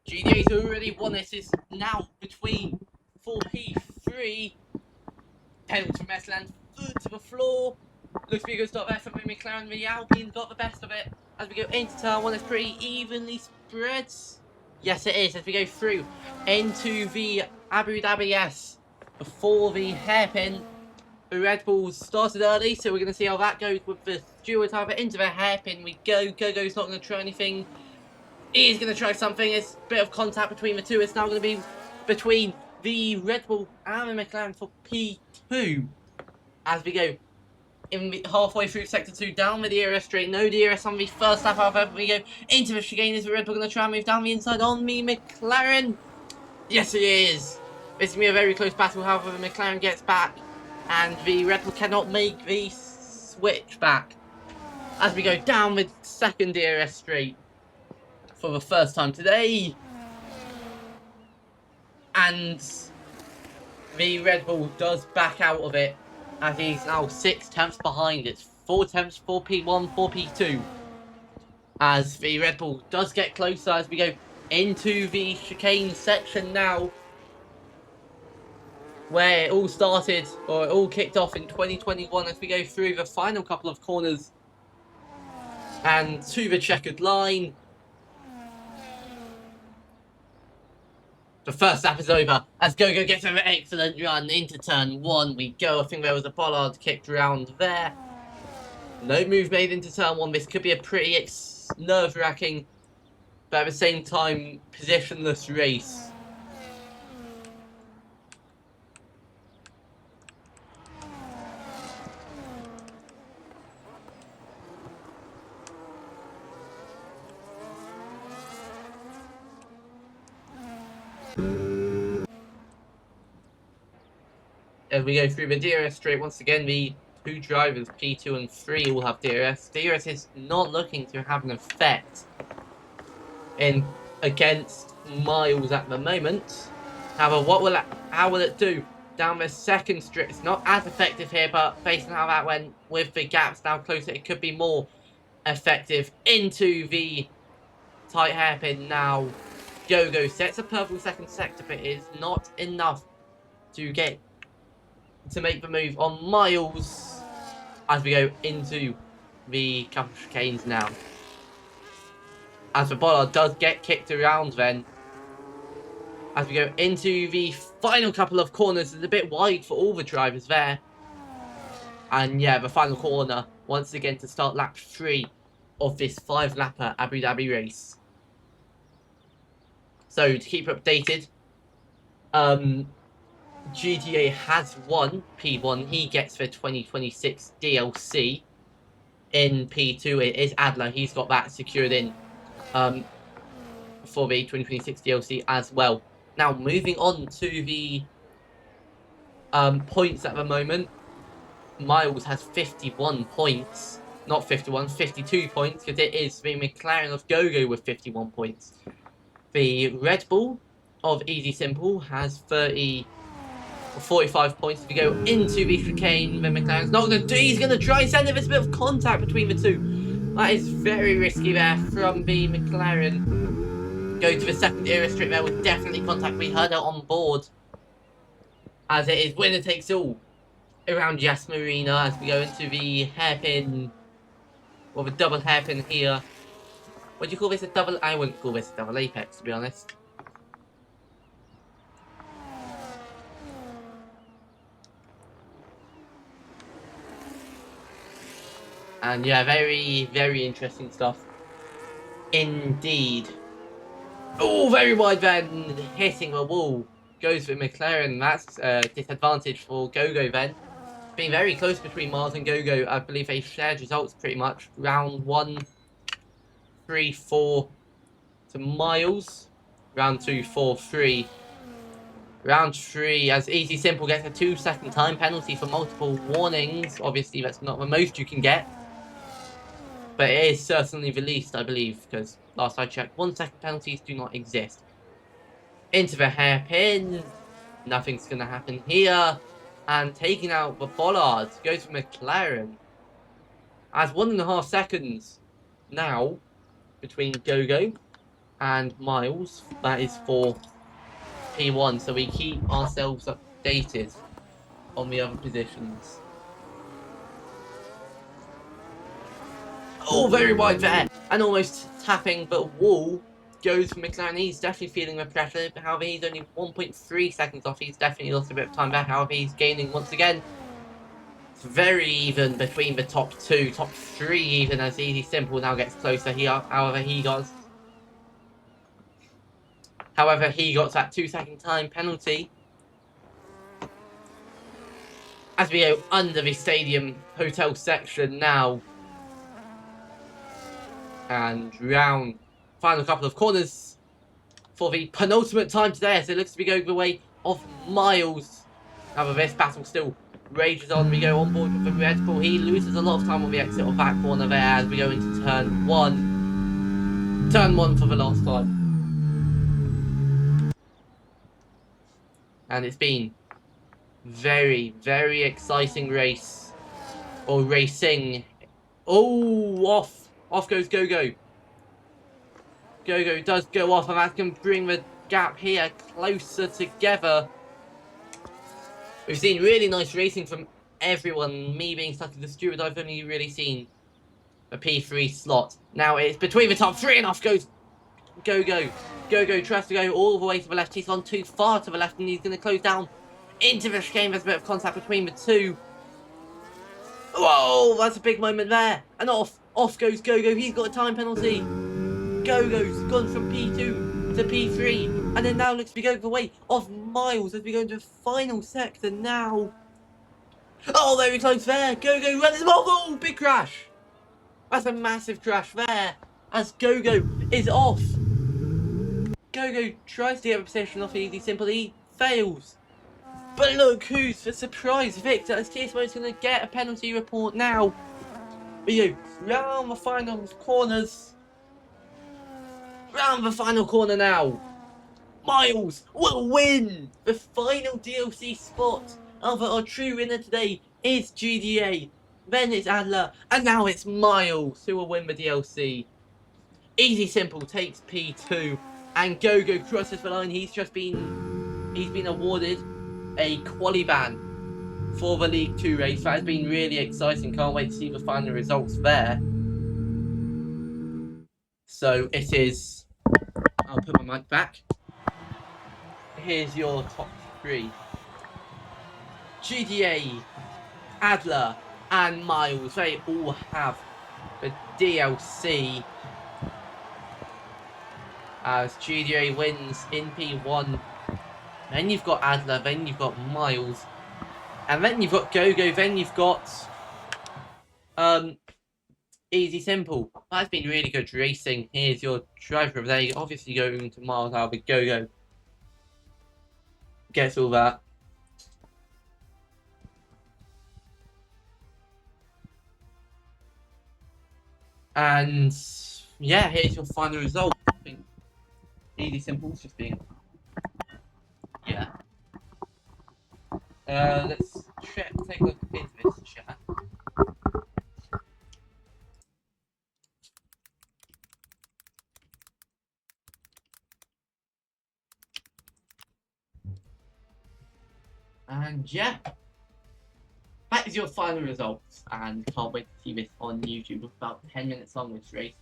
GDA's already won this. Is now between 4P3. Penalty from Messland, foot to the floor. Looks to be a good start there for McLaren. The Alpine got the best of it. As we go into turn one, it's pretty evenly spread. Yes, it is. As we go through into the Abu Dhabi S before the hairpin. The Red Bulls started early, so we're going to see how that goes with the Stewart over into the hairpin. We go. Gogo's not going to try anything. He's going to try something. It's a bit of contact between the two. It's now going to be between the Red Bull and the McLaren for P2. As we go in the halfway through Sector 2, down the DRS straight. No DRS on the first lap, however. We go into the chicane. Is the Red Bull going to try and move down the inside on the McLaren? Yes, it is. It's going to be a very close battle. However, the McLaren gets back. And the Red Bull cannot make the switch back. As we go down the second DRS straight for the first time today. And the Red Bull does back out of it. As he's now 6 tenths behind. It's 4 tenths, 4P1, 4P2. As the Red Bull does get closer as we go into the chicane section now. Where it all started, or it all kicked off in 2021 as we go through the final couple of corners. And to the checkered line. The first lap is over as Gogo gets an excellent run into turn one. We go. I think there was a bollard kicked around there. No move made into turn one. This could be a pretty nerve-wracking, but at the same time, positionless race. As we go through the DRS straight, once again, the two drivers, P2 and 3, will have DRS. DRS is not looking to have an effect against Miles at the moment. However, how will it do down the second straight? It's not as effective here, but based on how that went with the gaps now closer, it could be more effective into the tight hairpin now. Gogo sets a purple second sector, but it is not enough to make the move on Miles as we go into the couple of chicanes now. As the bollard does get kicked around then. As we go into the final couple of corners, it's a bit wide for all the drivers there. And yeah, the final corner once again to start lap 3 of this 5-lapper Abu Dhabi race. So to keep updated, GTA has won P1. He gets the 2026 DLC. In P2, it is Adler. He's got that secured in for the 2026 DLC as well. Now, moving on to the points at the moment. Miles has 51 points. Not 51, 52 points, because it is the McLaren of Gogo with 51 points. The Red Bull of Easy Simple has 45 points. If we go into the chicane, the McLaren's not going to do. He's going to try and send it. There's a bit of contact between the two. That is very risky there from the McLaren. Go to the second DRS straight there with definitely contact. We heard it on board. As it is winner takes all around Yas Marina as we go into the hairpin. Or the double hairpin here. What do you call this? A double? I wouldn't call this a double apex, to be honest. And yeah, very, very interesting stuff. Indeed. Oh, very wide then. Hitting the wall. Goes with McLaren. That's a disadvantage for Gogo then. Being very close between Miles and Gogo. I believe they shared results pretty much. Round 1, 3, 4 to Miles. Round 2, 4, 3. Round 3, as Easy Simple gets a 2-second time penalty for multiple warnings. Obviously, that's not the most you can get. But it is certainly the least, I believe, because last I checked, 1-second penalties do not exist. Into the hairpin. Nothing's going to happen here. And taking out the bollard goes for McLaren. As 1.5 seconds now between Gogo and Miles. That is for P1, so we keep ourselves updated on the other positions. Oh, very wide there, and almost tapping, but Wall goes for McLaren. He's definitely feeling the pressure. However, he's only 1.3 seconds off. He's definitely lost a bit of time back. However, he's gaining once again. It's very even between the top two, top three even, as Easy Simple now gets closer. However, he got that 2-second time penalty. As we go under the stadium hotel section now. And round final couple of corners for the penultimate time today, as it looks to be going the way of Miles. However, this battle still rages on. We go on board with the Red Bull. He loses a lot of time on the exit of that corner there as we go into turn one. Turn one for the last time. And it's been very, very exciting race. Or racing. Oh, off. Off goes Go-Go. Go-Go does go off, and that can bring the gap here closer together. We've seen really nice racing from everyone. Me being stuck in the steward, I've only really seen a P3 slot. Now it's between the top three, and off goes Go-Go. Go-Go tries to go all the way to the left. He's gone too far to the left, and he's going to close down into the chicane. There's a bit of contact between the two. Whoa, that's a big moment there. And off goes Go-Go. He's got a time penalty. Go-Go's gone from P2 to P3, and then now looks to be going the way of Miles as we go into the final sector now. Oh, very close there. Go-Go runs him off. Oh, big crash. That's a massive crash there as Go-Go is off. Go-Go tries to get a position off Easy Simple. He fails. But look who's the surprise victor, as TSMO's going to get a penalty report now. We go round the final corners. Round the final corner now. Miles will win the final DLC spot. However, our true winner today is GDA. Then it's Adler, and now it's Miles who will win the DLC. Easy Simple takes P2, and Go-Go crosses the line. He's been awarded a quali ban for the League 2 race. That has been really exciting. Can't wait to see the final results there. So it is. I'll put my mic back. Here's your top three. GDA, Adler, and Miles. They all have the DLC. As GDA wins in P1. Then you've got Adler, then you've got Miles. And then you've got Go-Go, then you've got Easy Simple. That's been really good racing. Here's your driver of the day. Obviously going to Miles out with Go-Go. Gets all that. And yeah, here's your final result. I think Easy Simple's just being. Yeah. Let's take a look into this chat. And yeah, that is your final results, and can't wait to see this on YouTube. About 10 minutes long this race.